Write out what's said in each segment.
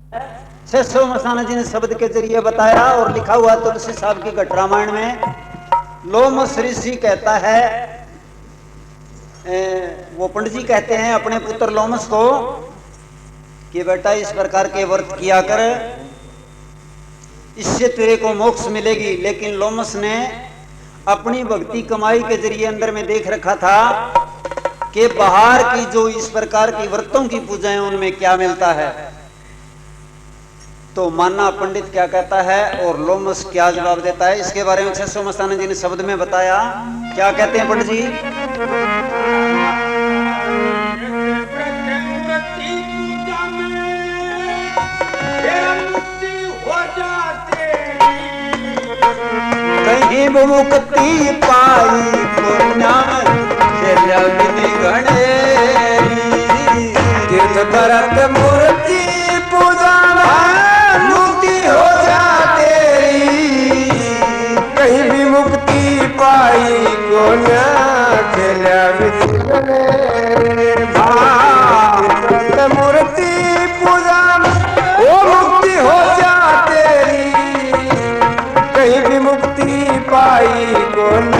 600 मस्ताना जी ने शब्द के जरिए बताया और लिखा हुआ तुलसी साहब की घट रामायण में। लोमस ऋषि कहता है, वो पंडित जी कहते हैं अपने पुत्र लोमस को कि बेटा इस प्रकार के व्रत किया कर, इससे तेरे को मोक्ष मिलेगी। लेकिन लोमस ने अपनी भक्ति कमाई के जरिए अंदर में देख रखा था कि बाहर की जो इस प्रकार की व्रतों की पूजाएं उनमें क्या मिलता है। तो माना पंडित क्या कहता है और लोमस क्या जवाब देता है, इसके बारे में 600 मस्ताना जी ने शब्द में बताया। क्या कहते हैं पंडित जी? कहीं मुक्ति पाई पुण्य तीर्थ भरत मूर्ति पूजा मुक्ति हो जाते, कहीं भी मुक्ति पाई को न खेला मूर्ति पूजा वो मुक्ति हो जाते, कहीं भी मुक्ति पाई को न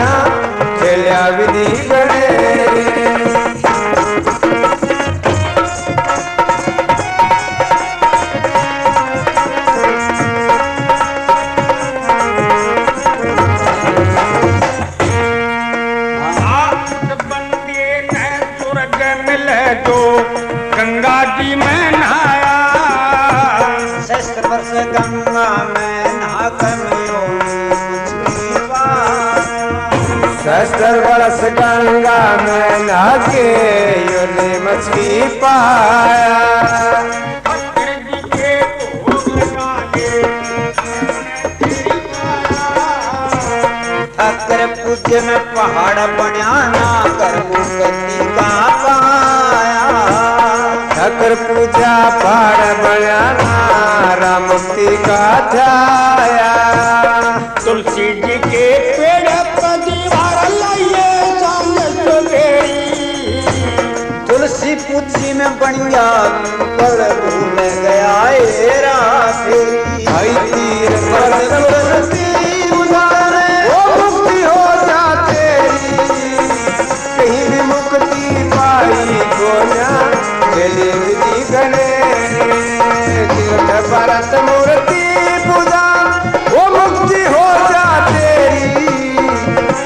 खेला विधि गणे। गंगा जी में नहाया, 60 वर्ष गंगा में नहाकर 60 वर्ष गंगा में नहा के योनि मछली पाया। ठाकर पूज्य में पहाड़ बनाना कर मुक्ति का पाया। ठाकर पूजा पहाड़ बनाना राम मुक्ति का छाया। तुलसी जी के पेड़ पर दीवार लाइए सामने सवेरी, तुलसी पूजी में बढ़िया पर भूल गया एरा फेरी। भाई तीर पर तुलसी उतारे वो मुक्ति हो जाते, कहीं भी मुक्ति पाई को ना चली विधि गणे। तीर्थ भरत मूर्ति पूजा वो मुक्ति हो जाते,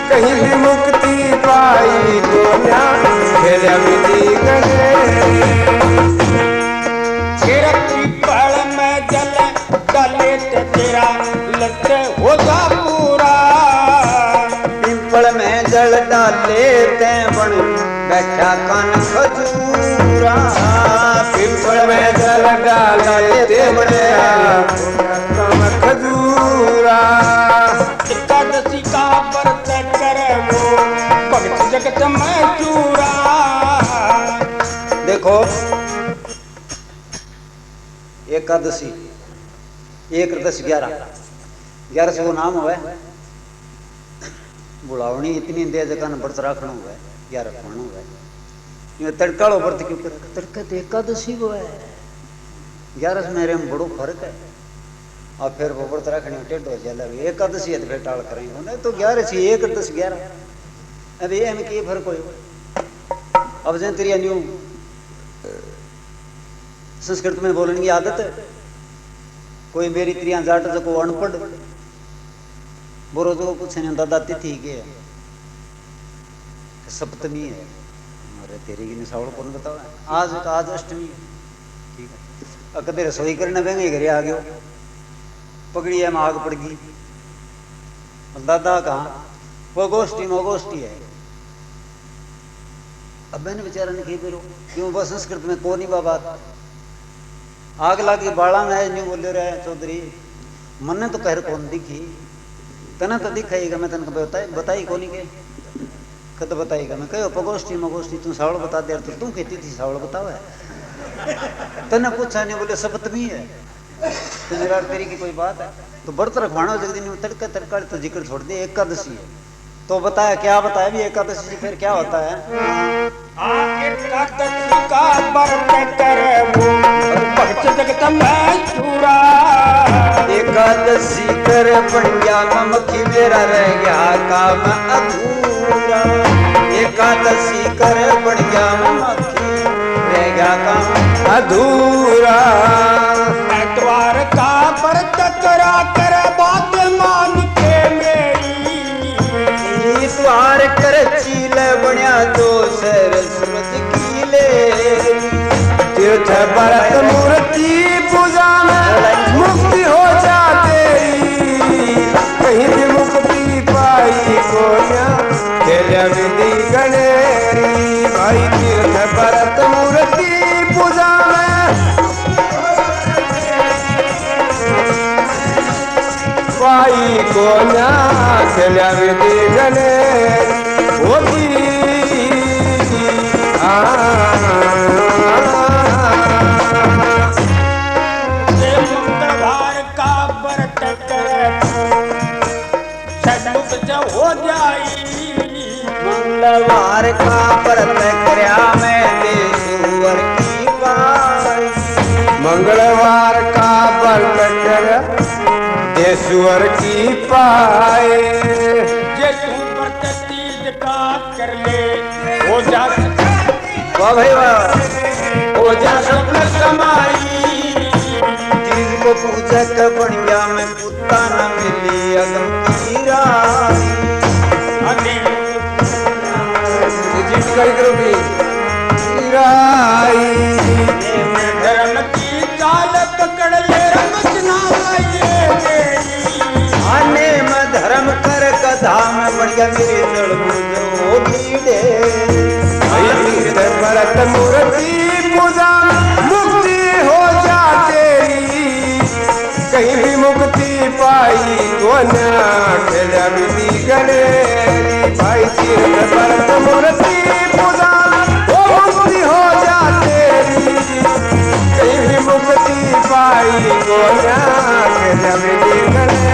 कहीं भी मुक्ति पाई को ना चली विधि गणे। पीपल में जल डाले तेरा लट हो जा पूरा, पिंपल में जल डाले ते बन बैठा कान खजूरा। पिंपल में जल डाले ते बढ़िया कान खजूरा। एकादशी का व्रत करे वो भक्त जगत में चूरा। देखो एकादशी 1 10 11 से वो नाम हुआ बुढ़ावनी इतनी दे जगह व्रत रखना हुआ 11 खाना हुआ। तड़काड़ो व्रत क्यों कर, तड़का तो एकादशी को है, 11 से मेरे में बड़ो फर्क है। और फिर वो व्रत रखने टेढ़ हो जाए लगे एकादशी है तो फिर टाल करेंगे नहीं तो 11 से 1 10 11। अब ये में क्या फर्क हो। अब जैसे तेरी न्यू संस्कृत में बोलने की आदत है, कोई मेरी त्रिया जाट जो अनपढ़ बोरो जो पूछे नहीं दादा तिथि के सप्तमी है, अरे तेरी की निशावल कौन बताओ आज अष्टमी ठीक है। कदे रसोई करने बेंगे घरे आ गयो पकड़ी है आग पड़ गई, दादा कहाँ वो गोष्ठी है। अब मैंने बेचारा ने कही फिर क्यों बस संस्कृत में कौन ही बात आग लागी बाला में न्यू बोले रहे चौधरी मन्ने तो कहर कौन दिखी तना तो दिखाएगा मैं तन बताई कौन के कद बताएगा मैं कहो पगोष्ठी मगोष्ठी तू सावल बता दे तो तू कहती थी सावल बताओ है तने पूछा नहीं बोले सप्तमी है तो मेरा तेरी की कोई बात है तो व्रत रखवाना जगदीन तड़का तड़का तो जिक्र छोड़ दे एकादशी है तो बताया क्या बताया भी एकादशी से फिर क्या होता है। एकादशी का व्रत करे वो भक्त जगत में दसी कर बन गया ममखी मेरा रह गया काम अधूरा एकादशी कर बन गया ममखी रह गया काम अधूरा एतवार का व्रत करा कर बात मान के मेरी ईश्वर कर चील बनिया तो सरस्वती की ले तीर्थ भरत मूर्ति पूजा में मुक्ति हो जाती कहीं भी मुक्ति पाई कोया खेल विधि गणेरी भाई तीर्थ भरत मूर्ति पूजा में पाई कोया खेल विधि गणेरी होती मंगलवार का व्रत कर सन्मुख जब हो जाई मंगलवार का व्रत करया मैं देशवर की पाई मंगलवार का व्रत कर देशवर की पाए जे तू व्रत तीज का कर ले हो जा वाह भाई वाह हो जा स्वप्न कमाई तीज को पूजक बन गया मैं पुता न मिली अगम की राई धर्म की चाल पकड़ ले रमचना आने में धर्म कर कथा में बन गया मेरे जड़ बुझो कीड़े भरत मूर्ति पूजा मुक्ति हो जाते कहीं भी मुक्ति पाई को न विधि गणेरी भाई तीर्थ भरत मूर्ति पूजा वो मुक्ति हो जाते कहीं भी मुक्ति पाई को न विधि गणेरी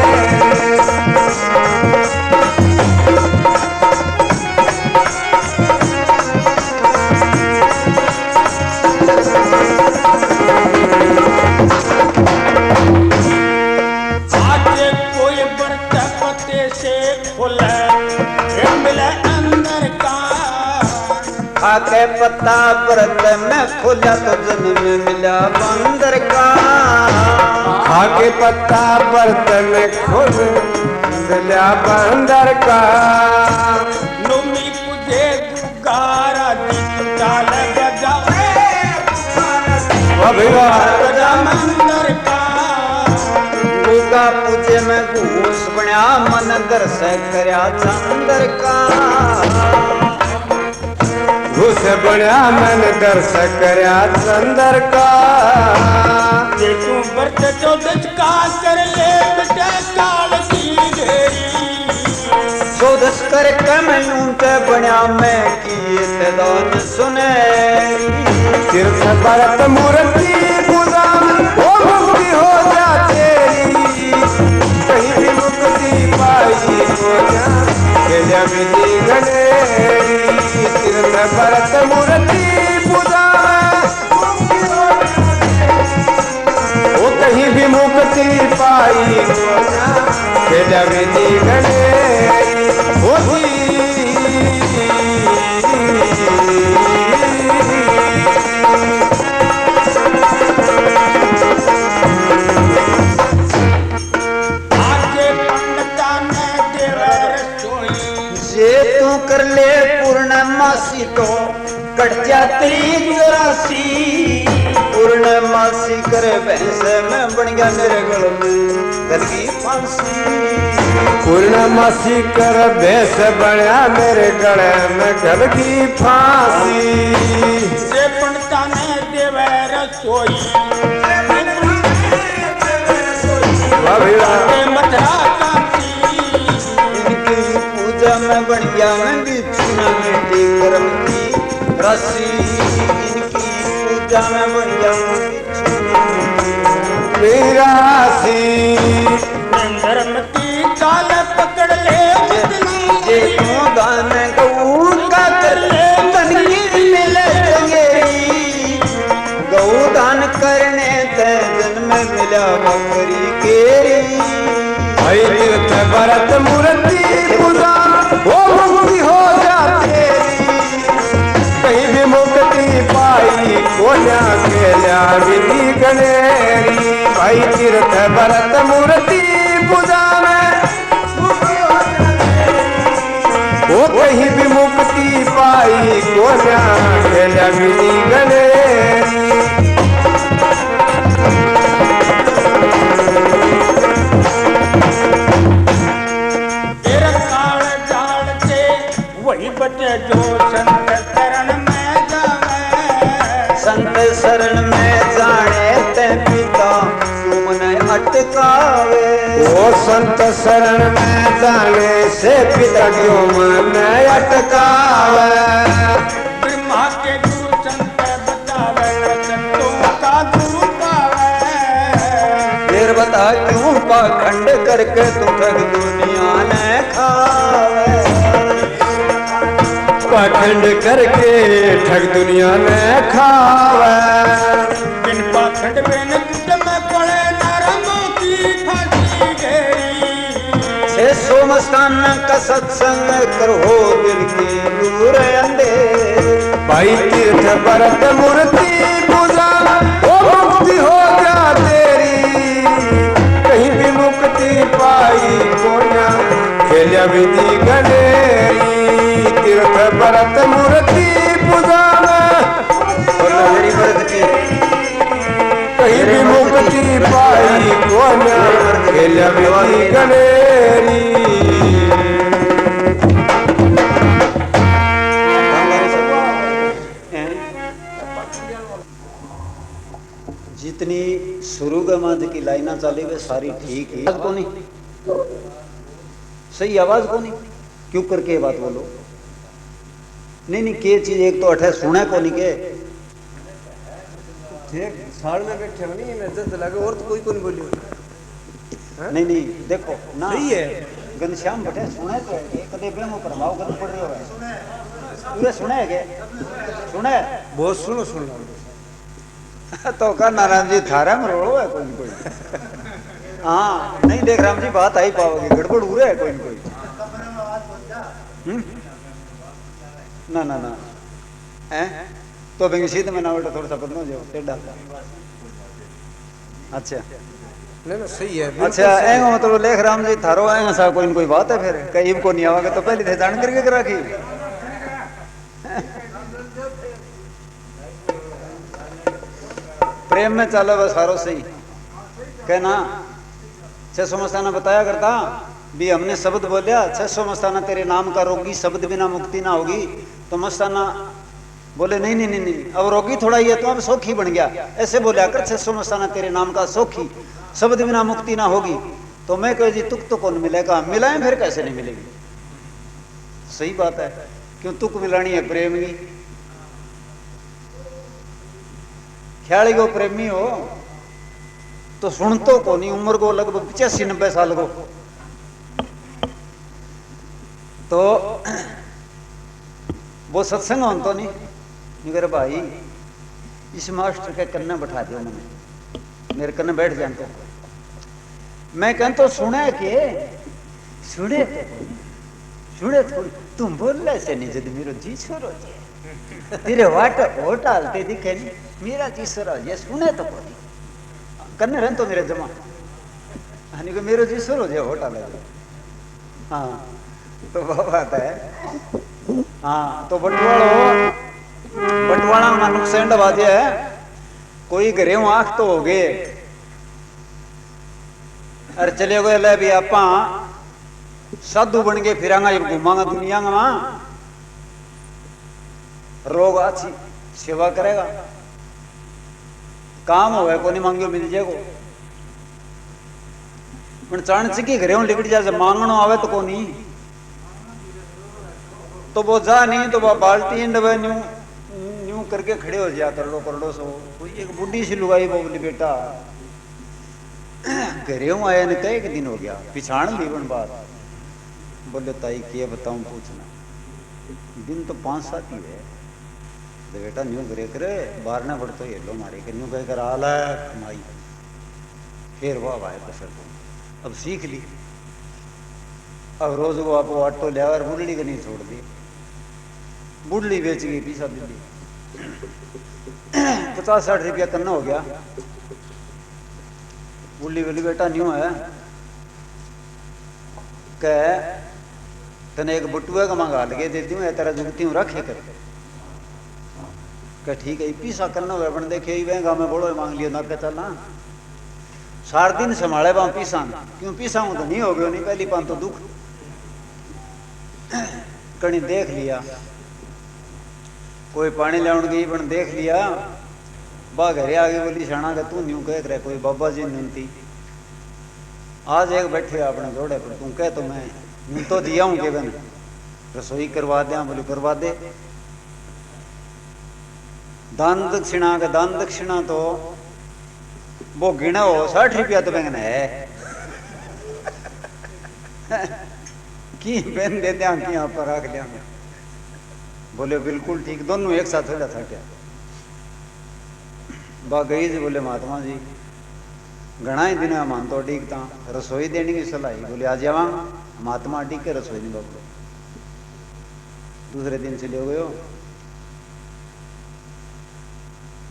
आके पत्ता व्रत में खुला तो जन्म मिला बंदर का आके पत्ता बर्तन खुद मिला बंदर का नुमी पुजे दुगारा दी चाल बजा बजा मंदर का गुगा पूजे में घूस बना मन दर्शक करया चंदर का घुस बड़ा मन दर्शक करया चंदर का जे तू व्रत चौदस का कर ले बेटा काल की घेरी चौदस कर कमनू ते बना मैं किए दान सुने तीर्थ भरत मूर्ति पूजा वो मुक्ति हो जाते कहीं भी मुक्ति पाई हो जा विधि गणेरी तीर्थ भरत मूर्ति पूजा वो कहीं भी मुक्ति पाई हो जा विधि गणेरी होती कर ले पूर्णमासी तो कट जाती 84 पूर्णमासी कर भैंस में बन गया मेरे गल में गल की फांसी पूर्णमासी कर भैंस बना मेरे गले में गल की फांसी से पंडिता ने देवे रसोई मथुरा पूजा में बन गया मैं बिछुना मिट्टी कर्म की राशि इनकी पूजा में बन गया राशि धर्म की चाल पकड़ ले जे तू दान गऊ का कर ले तनकी मिले चंगेरी गऊ दान करने ते जन्म मिला बकरी केरी भाई तीर्थ भरत मूर्ति पूजा वो मुक्ति हो जाते कहीं भी मुक्ति पाई कोल्या केल्या विधि गणेरी भाई तीर्थ भरत मूर्ति पूजा में वो कहीं भी मुक्ति पाई कोल्या केल्या विधि गणेरी वही बचे जो संत शरण में जावे संत शरण में जाने ते पिता क्यों मन अटकावे वो संत शरण में जाने से पिता क्यों मन अटकावे ब्रह्मा के गुरु संत बतावे संतों का गुरु पावे फिर बता क्यों पाखंड करके तू ठग दुनिया ने खावे पाखंड करके ठग दुनिया में खावे बिन पाखंड बिन कुट में पड़े नरमों की फांसी गई छे सोमस्थान का सत्संग करो दिल की दूर अंधे भाई तीर्थ भरत मूर्ति पूजा वो मुक्ति हो जा तेरी कहीं भी मुक्ति पाई कोया खेल्या विधि गणेरी तीर्थ भरत मूर्ति पूजा मेरी भक्ति कहीं भी मुक्ति पाई कोया खेल्या विधि गणेरी जितनी शुरू के मध्य की लाइना चली वे सारी ठीक ही आवाज को नहीं सही आवाज को नहीं क्यों करके ये बात बोलो नहीं के चीज एक तो अठे सुने को नहीं के साल में बैठे हो नहीं नजर लगे और तो कोई को नहीं बोलियो नहीं देखो ना सही है घनश्याम बैठे सुने तो है कदे बेमो करवाओ कदे पड़ रहे हो पूरे सुने है के सुने बहुत सुनो सुन लो तो का नारायण जी थारा में रोड़ो है कोई न कोई हाँ नहीं देख राम जी बात आई पाओगे गड़बड़ हो रहा है कोई न कोई ना ना ना हैं तो बेंगी सीधे में ना उल्टा थोड़ा सा बदलो जो टेढ़ा अच्छा नहीं ना सही है अच्छा एंग मतलब लेख राम जी थारो आएगा सा कोई न कोई बात है फिर कहीं को नहीं आवागे तो पहले थे जान करके रखी प्रेम में चलो बस सारो सही कहना 600 मस्ताना बताया करता भी हमने शब्द बोलिया 600 मस्ताना तेरे नाम का रोगी शब्द बिना मुक्ति ना होगी तो मस्ताना बोले नहीं अब रोगी थोड़ा ही है तो अब सौखी बन गया ऐसे बोलिया कर 600 मस्ताना तेरे नाम का सौखी शब्द बिना मुक्ति ना होगी तो मैं कह जी तुक तो कौन मिलेगा मिलाएं फिर कैसे नहीं मिलेगी सही बात है क्यों तुक मिलानी है प्रेम की ख्याली को प्रेमी हो तो सुन तो को नहीं उम्र को लगभग 85-90 साल को तो वो सत्संग हो तो नहीं मेरे भाई इस मास्टर के कन्ने बैठा दिया उन्होंने मेरे कन्ने बैठ जाए तो मैं कहता तो सुने थोड़ी तुम बोल रहे से नहीं जब मेरो जी छोरो तेरे वाट वोट हालते दिखे नहीं मेरा जी छोरो ये सुने तो कोई कन्ने रहन तो मेरे जमा हानि को मेरो जी छोरो जे वोट हाले हाँ तो वो बात है हाँ तो बटवाड़ा में नुकसान बात है कोई घरे आंख तो हो गए अरे चले गए ले भी आप साधु बन के फिरांगा जब घूमांगा दुनिया में रोग अच्छी सेवा करेगा काम हो को नहीं मांगियो मिल जाएगा चाणच की घरे लिपट जाए मांगनो आवे तो को नहीं तो वो जा नहीं तो वो बाल्टी डबे न्यू करके खड़े हो जाया करोड़ों सो कोई एक बुढ़ी सी लुगाई बोली बेटा घरे आया ने कई दिन हो गया पिछाण लीवन बात बोले ताई के बताऊं पूछना दिन तो 5-7 ही है तो बेटा न्यू करे करे बाहर ना बढ़ तो ये लो मारे के न्यू कह कर आला कमाई फिर वाह वाह कसर अब सीख ली। अब रोज वो आप ऑटो ले और बुढ़ली को नहीं छोड़ दी, बुढ़ली बेच गई पीसा दिल्ली 50-60 रुपया करना हो गया। बुढ़ली बोली बेटा न्यू है कह तने एक बटुआ का मंगा लगे दे दूं या तेरा जुगती हूँ रखे कर कह ठीक है पीसा करना हो बन देखे ही वहगा मैं बोलो मांग लियो ना के चलना 4 दिन संभाले वहां पीसा क्यों पीसा हूं तो नहीं हो गयो नहीं पहली पान तो दुख कहीं देख लिया कोई पानी लाउन गई बन देख लिया बा घरे आगे बोली शाना का तू न्यू कह रहे कोई बाबा जी नुनती आज एक बैठे अपने जोड़े पर तू कह तो मैं यूं तो दिया हूं के बन रसोई करवा दे बोली करवा दे। दान दक्षिणा तो वो गिना हो 60 रुपया तो बैंगन है की बहन दे दिया कि यहाँ पर रख लिया बोले बिल्कुल ठीक दोनों एक साथ थोड़ा था क्या बा गई जी बोले महात्मा जी घना ही दिन मान तो ठीक था रसोई देने की सलाह बोले आ जावा महात्मा ठीक के रसोई नहीं बाबू दूसरे दिन चले गए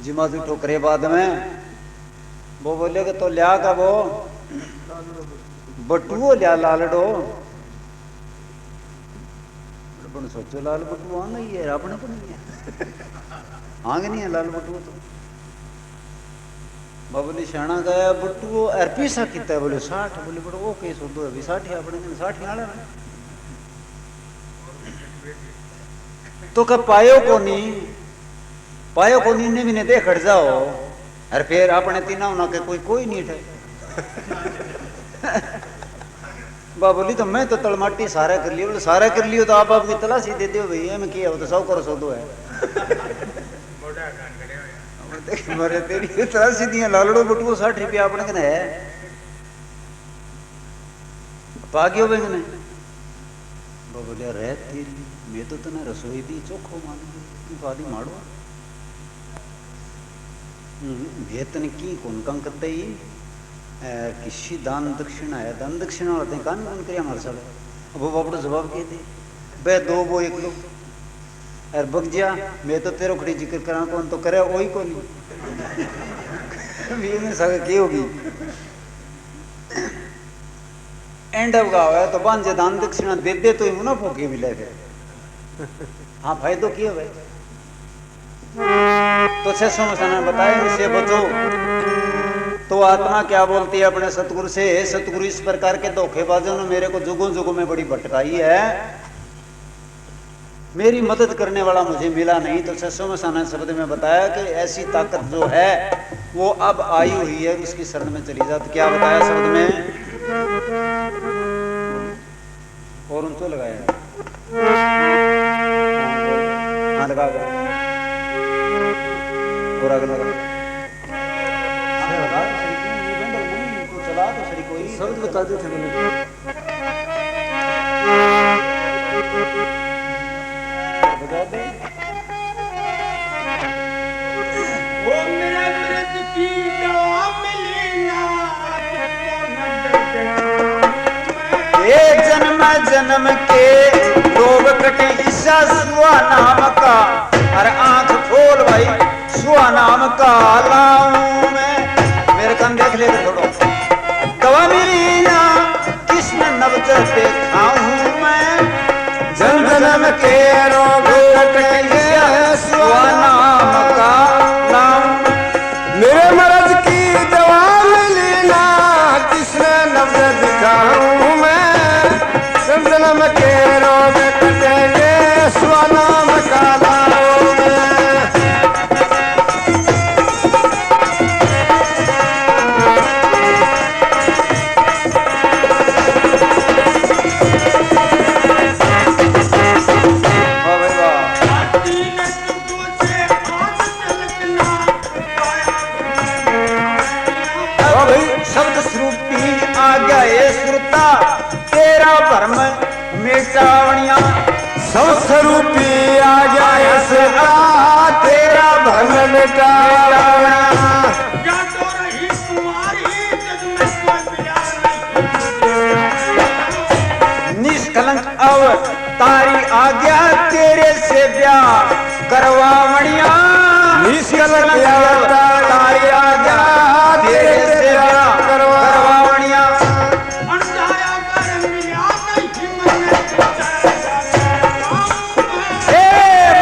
जिमाजू ठोकरे बाद में वो बोले कि तो लिया का वो बटुओ लिया लालडो सोचो लाल बटुआ नहीं है अपने को नहीं है आग नहीं है लाल बटुआ तो बाबू शाना गया बटुओ एर पीसा किता है बोले 60 बोले बड़ा वो केस हो अभी 60 अपने 60 नाला तो कब पायो को नी ने भी ने देख हट जाओ अरे फिर अपने तीना ना के कोई नहीं थे बोली तो मैं तो तलमाटी सारा कर लियो बोले सारा कर लियो तो आप आपकी तलाशी दे दो भाई मैं किया वो तो 100 करो 100 है मरे तेरी तलाशी दिया लालड़ो बटुओ 60 रुपया अपने कने है पागियो बेंगने बोले रह तेरी मैं तो तना रसोई दी चोखो मान तू फादी मारो भेतन की कौन कं करते ही किसी दान दक्षिणा है दान दक्षिणा होते हैं कान कौन करिया हमारे सब अब वो बापड़ो जवाब कहते बे 2 वो 1 लो अरे बग जिया मैं तो तेरो खड़ी जिक्र करा कौन तो करे वही को नहीं में सके की होगी एंड अब गाँव है तो बांझे दान दक्षिणा दे दे तो ही मुनाफो की मिले फिर हाँ फायदो किए भाई तो 600 में बताया इसे बचो तो आत्मा क्या बोलती है अपने सतगुरु से सतगुरु इस प्रकार के धोखेबाजों ने मेरे को जुगों जुगों में बड़ी भटकाई है मेरी मदद करने वाला मुझे मिला नहीं। तो 600 में शब्द में बताया कि ऐसी ताकत जो है वो अब आई हुई है उसकी शरण में चली जा। तो क्या बताया शब्द में और उनको लगाया हाँ लगा और आगे लगा शब्द बता दे थे बता दे वो मेरा व्रत की दवा मिलेगा एक जन्म के रोग कटे ईसा सुआ नाम का अरे आंख खोल भाई सुआ नाम का लाऊं मैं मेरे कान देख ले थोड़ा दवा मिली ना कृष्ण नवजर पे खाऊं मैं जन्म के रोग कटे सुआ नाम का नाम मेरे मर्ज की दवा मिली ना कृष्ण नवजर दिखाऊं मैं जन्म के रोग कटेंगे सुआ नाम का लाऊं मैं सब स्वरूपी आ जाए सदा तेरा भन मिटावना या तो रही तुम्हारी जग में प्यार करवा मणिया निष्कल तारी आज्ञा तेरे से प्यार करवा मणिया अनजाया कर मिला नहीं मन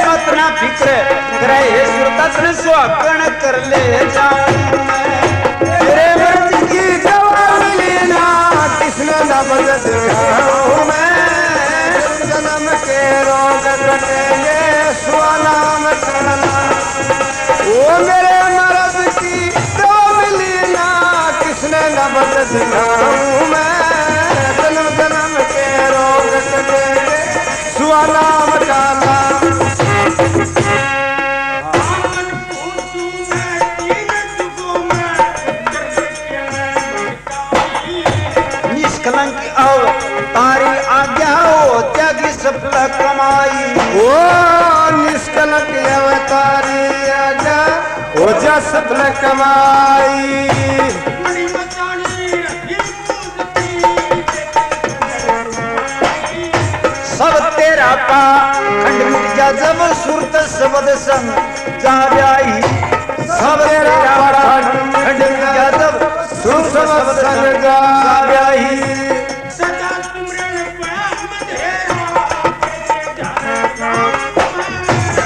मत ना फिक्र करे सुरतन सुहागण कर ले जाऊं तेरे मर्द की दवा मिली ना किसने न मदद मैं जन्म के रोग कटेंगे सुनाम करना ओ मेरे मर्द की दवा मिली ना किसने न मदद मैं जन्म जन्म के रोग कटेंगे सुनाम करना निष्कलंक आओ तारी आज्ञा हो त्यागी सफल कमाई ओ निष्कलंक अवतारी आज्ञा हो जा सफल कमाई मणि मचानी रखी सब तेरा पा खंड मिट जा जब सुरत शब्द संग जा ब्याई सब तेरा पा खंड मिट जा जब सुरत शब्द संग जा ब्याई सदा तुमरण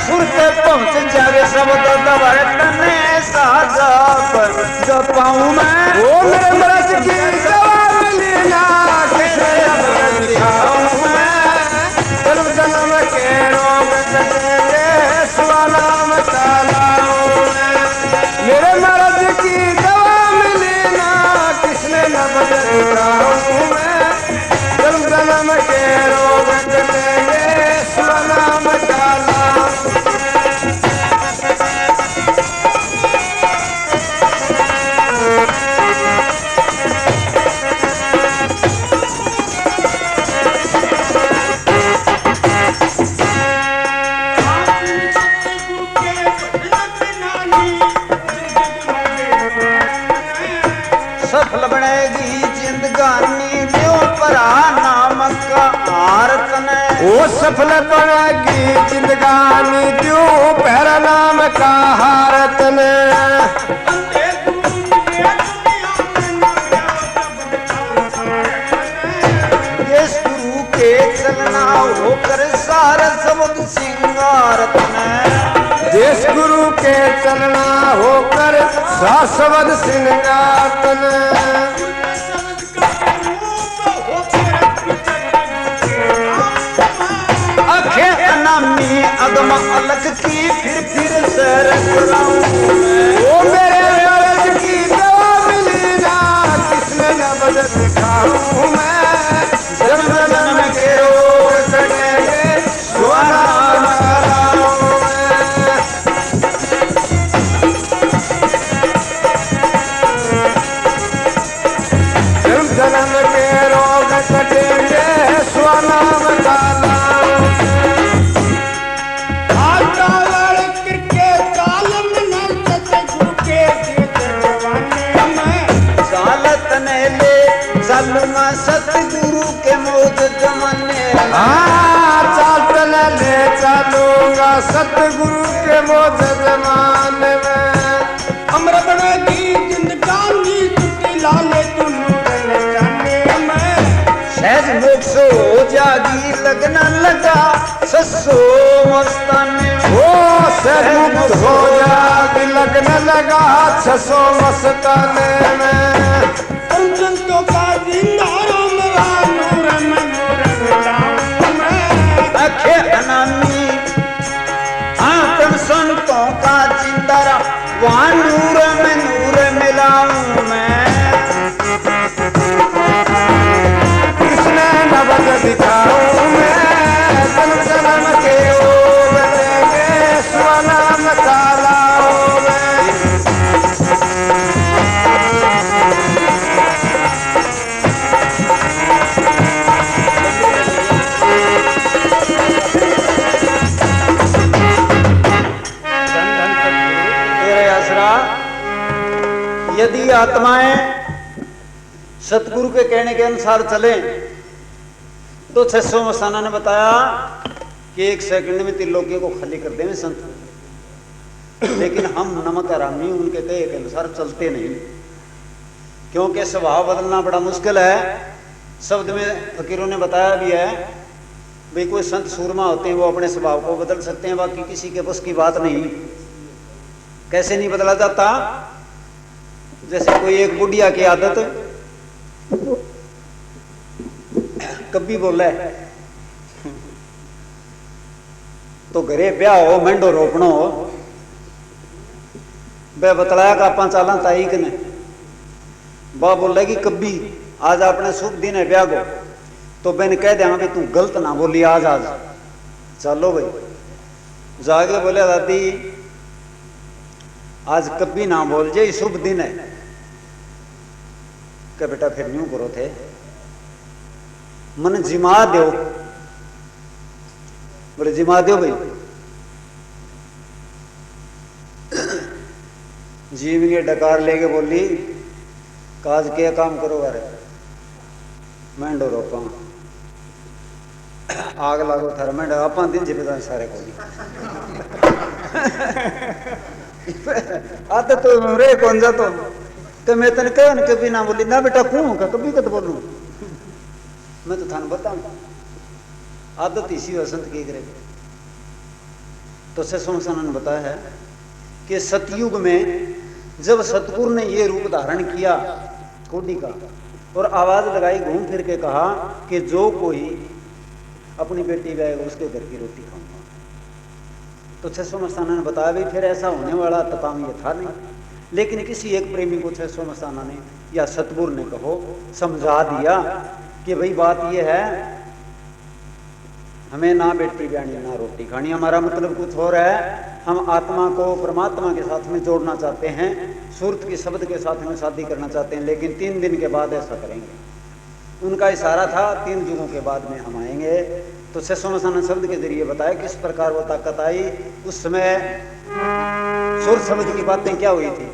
सुरत पहुंच जावे शब्द दबाए तने साजा पर जपाऊं मैं ओ मेरे मर्द की दवा मिली ना किसे अब दिखाऊं मैं जन्म जन्म के रोग कटेंगे सुनाम चलाऊं मैं मेरे मर्द की दवा मिली ना किसने न बदलाऊं मैं जन्म जन्म के रोग कटेंगे सुनाम चलाऊं सफल बनेगी जिंदगानी ल्यो परा नामक का आरत ने ओ सफल बनेगी जिंदगानी क्यों पहरा नाम का हारत ने देश गुरु के चलना होकर सार सबद सिंगारत ने देश गुरु के चलना होकर शाश्वत सिंगातन अखे अनामी अदम अलग की फिर सर ओ मेरे मर्द की दवा मिली ना किसने न बदल दिखाऊं मैं जन्म जन्म के रोग कटेंगे सुनाम चलाऊं मैं जन्म जन्म के रोग कटेंगे सुनाम चलाऊं चालत ने ले चलूंगा सतगुरु के मौज जमाने चाल ले चलूंगा सतगुरु के मौज जमाने में अमर बनेगी जिंदगानी टूटी लाले तुनु जाने में सहज मोक्ष हो जागी लगना लगा ससो मस्ताने ओ सहमुक्त हो जाग लगने लगा 600 मस्ताने में संतों का जिंदारों में नूर मिलाऊं मैं अखे अनामी आत्म संतों का जिंदारा वहाँ नूर में नूर मिलाऊं मैं कृष्ण नवद दिखाऊं मैं जन्म जन्म के ओग देंगे स्वनाम चलाऊं मैं तेरे असरा यदि आत्माएं सतगुरु के कहने के अनुसार चले तो 600 मस्ताना ने बताया कि 1 सेकंड में त्रिलोकी को खाली कर देंगे संत, लेकिन हम नमक हरामी उनके कहे के अनुसार चलते नहीं, क्योंकि स्वभाव बदलना बड़ा मुश्किल है। शब्द में फकीरों ने बताया भी है भाई कोई संत सूरमा होते हैं वो अपने स्वभाव को बदल सकते हैं, बाकी किसी के बस की बात नहीं। कैसे नहीं बदला जाता? जैसे कोई एक बुढ़िया की आदत कभी बोले तो घरे ब्याह हो मेंढो रोपणो हो, वह बतलाया कि आप चाला तारीख ने बा बोल कि कभी आज अपने शुभ दिन है ब्याह को, तो मैंने कह दिया भाई तू गलत ना बोली आज आज चलो भाई जाके बोले दादी आज कभी ना बोल जे शुभ दिन है। क्या बेटा फिर न्यू करो थे मन जिमा दो, बोले जिमा दो भाई। जीव के डकार लेके बोली काज के काम करो अरे मेंढो रोपा आग लागो थारा मेंढो आप दिन जिम्मेदार सारे को आते तो रे कौन जा तो मैं तेने कह न कभी ना बोली ना बेटा क्यों का कभी कद बोलूं मैं तो थान बताऊं आदत इसी वसंत की करे। तो सोमसाना ने बताया है कि सतयुग में जब सतगुरु ने ये रूप धारण किया कोडी का और आवाज लगाई घूम फिर के कहा कि जो कोई अपनी बेटी गएगा उसके घर की रोटी खाऊंगा, तो 600 मस्ताना ने बताया भी फिर ऐसा होने वाला तपाम ये था नहीं, लेकिन किसी एक प्रेमी को 600 मस्ताना ने या सतगुरु ने कहो समझा दिया कि भाई बात ये है हमें ना बेटी ब्याणी ना रोटी खानी, हमारा मतलब कुछ और है। हम आत्मा को परमात्मा के साथ में जोड़ना चाहते हैं, सूरत के शब्द के साथ में शादी करना चाहते हैं, लेकिन 3 दिन के बाद ऐसा करेंगे। उनका इशारा था 3 युगों के बाद में हम आएंगे। तो 600 मसाना शब्द के जरिए बताया किस प्रकार वो ताकत आई। उस समय सूरत शब्द की बातें क्या हुई थी।